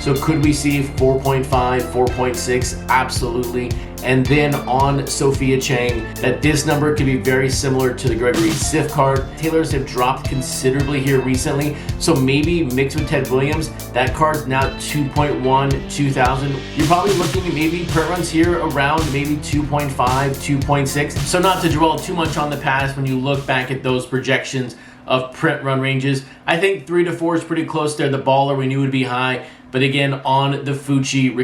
So could we see 4.5, 4.6? Absolutely. And then on Sophia Chang, that this number could be very similar to the Gregory Siff card. Taylors have dropped considerably here recently, so maybe mixed with Ted Williams, that card's now 2.1, 2,000. You're probably looking at maybe print runs here around maybe 2.5, 2.6. So not to dwell too much on the past, when you look back at those projections of print run ranges, I think 3 to 4 is pretty close there. The Baller we knew would be high, but again, on the Fucci,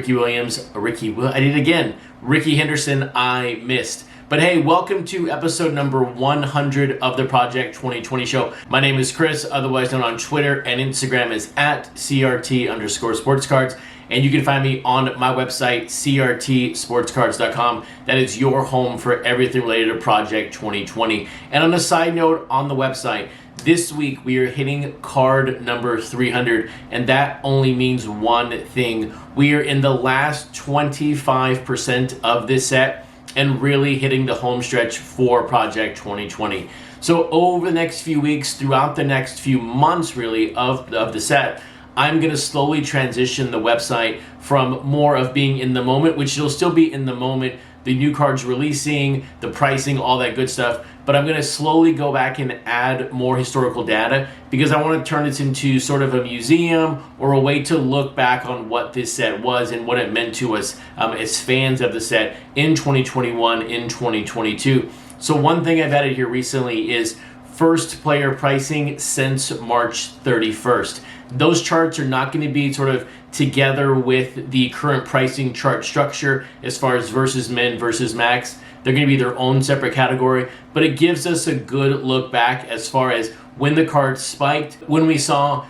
Ricky Henderson, I missed. But hey, welcome to episode number 100 of the Project 2020 show. My name is Chris, otherwise known on Twitter and Instagram as @CRT_sportscards. And you can find me on my website, crtsportscards.com. That is your home for everything related to Project 2020. And on a side note on the website, this week we are hitting card number 300, and that only means one thing. We are in the last 25% of this set and really hitting the home stretch for Project 2020. So over the next few weeks, throughout the next few months really of the set, I'm going to slowly transition the website from more of being in the moment, which it'll still be in the moment, the new cards releasing, the pricing, all that good stuff. But I'm going to slowly go back and add more historical data because I want to turn this into sort of a museum or a way to look back on what this set was and what it meant to us as fans of the set in 2021, in 2022. So one thing I've added here recently is first player pricing since March 31st. Those charts are not going to be sort of together with the current pricing chart structure as far as versus min versus max. They're going to be their own separate category, but it gives us a good look back as far as when the card spiked, when we saw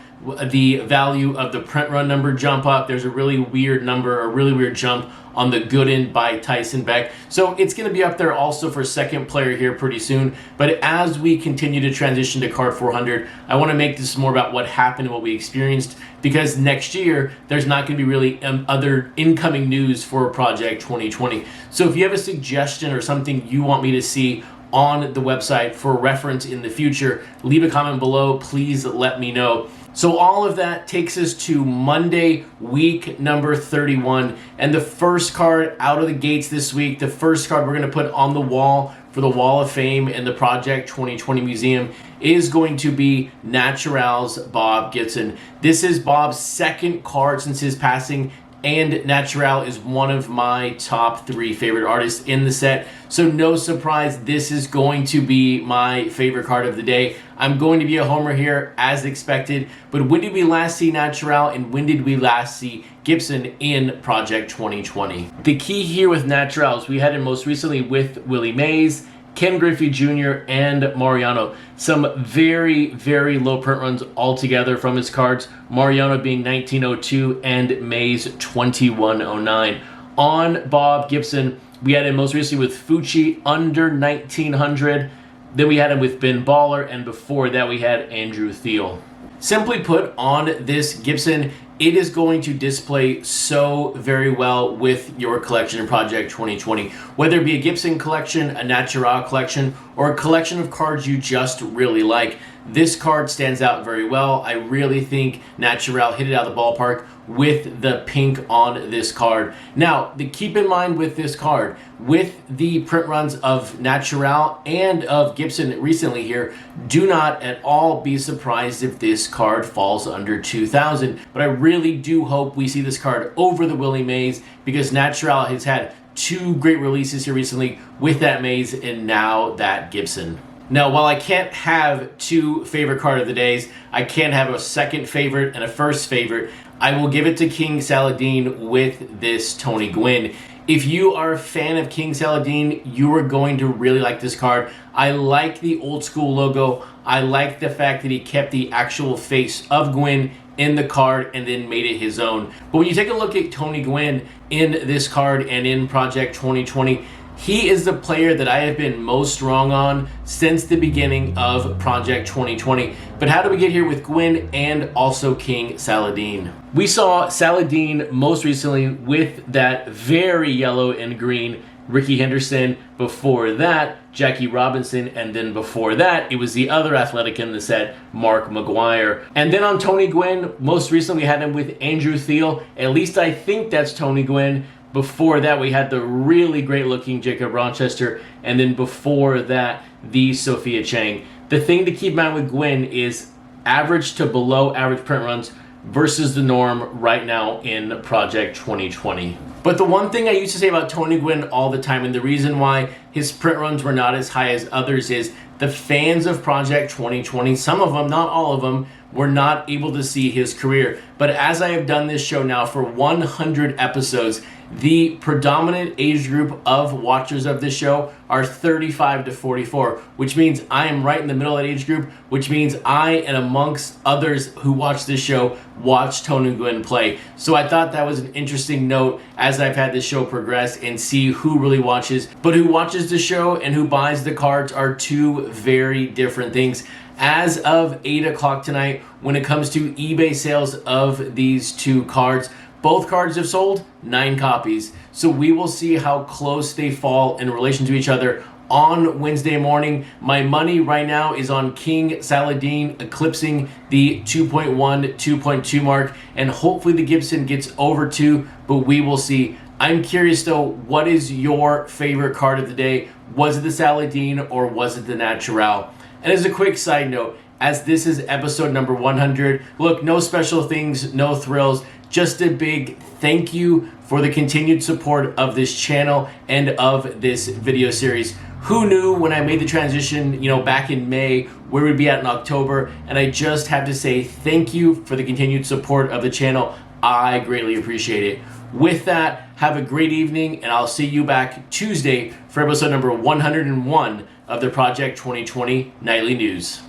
the value of the print run number jump up. There's a really weird number, a really weird jump on the Gooden by Tyson Beck. So it's going to be up there also for second player here pretty soon. But as we continue to transition to card 400, I want to make this more about what happened and what we experienced, because next year there's not going to be really other incoming news for Project 2020. So if you have a suggestion or something you want me to see on the website for reference in the future, leave a comment below. Please let me know. So all of that takes us to Monday, week number 31. And the first card out of the gates this week, the first card we're going to put on the wall for the Wall of Fame in the Project 2020 Museum is going to be Naturel's Bob Gibson. This is Bob's second card since his passing, and Naturel is one of my top 3 favorite artists in the set. So no surprise, this is going to be my favorite card of the day. I'm going to be a homer here as expected, but when did we last see Naturel and when did we last see Gibson in Project 2020? The key here with Naturel is we had him most recently with Willie Mays, Ken Griffey Jr., and Mariano. Some very, very low print runs altogether from his cards. Mariano being 1902 and Mays 2109. On Bob Gibson, we had him most recently with Fucci under 1900. Then we had him with Ben Baller, and before that we had Andrew Thiel. Simply put, on this Gibson, it is going to display so very well with your collection in Project 2020. Whether it be a Gibson collection, a Naturel collection, or a collection of cards you just really like, this card stands out very well. I really think Naturel hit it out of the ballpark with the pink on this card. Now, keep in mind with this card, with the print runs of Naturel and of Gibson recently here, do not at all be surprised if this card falls under 2,000. But I really do hope we see this card over the Willie Mays, because Naturel has had 2 great releases here recently with that Mays and now that Gibson. Now, while I can't have 2 favorite card of the days, I can have a second favorite and a first favorite. I will give it to King Saladeen with this Tony Gwynn. If you are a fan of King Saladeen, you are going to really like this card. I like the old school logo. I like the fact that he kept the actual face of Gwynn in the card and then made it his own. But when you take a look at Tony Gwynn in this card and in Project 2020, he is the player that I have been most wrong on since the beginning of Project 2020. But how do we get here with Gwynn and also King Saladeen? We saw Saladeen most recently with that very yellow and green Ricky Henderson. Before that, Jackie Robinson. And then before that, it was the other athletic in the set, Mark McGuire. And then on Tony Gwynn, most recently we had him with Andrew Thiel. At least I think that's Tony Gwynn. Before that, we had the really great looking Jacob Rochester. And then before that, the Sophia Chang. The thing to keep in mind with Gwynn is average to below average print runs versus the norm right now in Project 2020. But the one thing I used to say about Tony Gwynn all the time, and the reason why his print runs were not as high as others, is the fans of Project 2020, some of them, not all of them, were not able to see his career. But as I have done this show now for 100 episodes, the predominant age group of watchers of this show are 35 to 44, which means I am right in the middle of that age group, which means I, and amongst others who watch this show, watch Tony Gwynn play. So I thought that was an interesting note as I've had this show progress and see who really watches. But who watches the show and who buys the cards are two very different things. As of 8 o'clock tonight, when it comes to eBay sales of these two cards, both cards have sold 9 copies. So we will see how close they fall in relation to each other on Wednesday morning. My money right now is on King Saladeen eclipsing the 2.1, 2.2 mark. And hopefully the Gibson gets over 2, but we will see. I'm curious though, what is your favorite card of the day? Was it the Saladeen or was it the Naturel? And as a quick side note, as this is episode number 100, look, no special things, no thrills, just a big thank you for the continued support of this channel and of this video series. Who knew when I made the transition, back in May, where we'd be at in October? And I just have to say thank you for the continued support of the channel. I greatly appreciate it. With that, have a great evening, and I'll see you back Tuesday for episode number 101 of the Project 2020 Nightly News.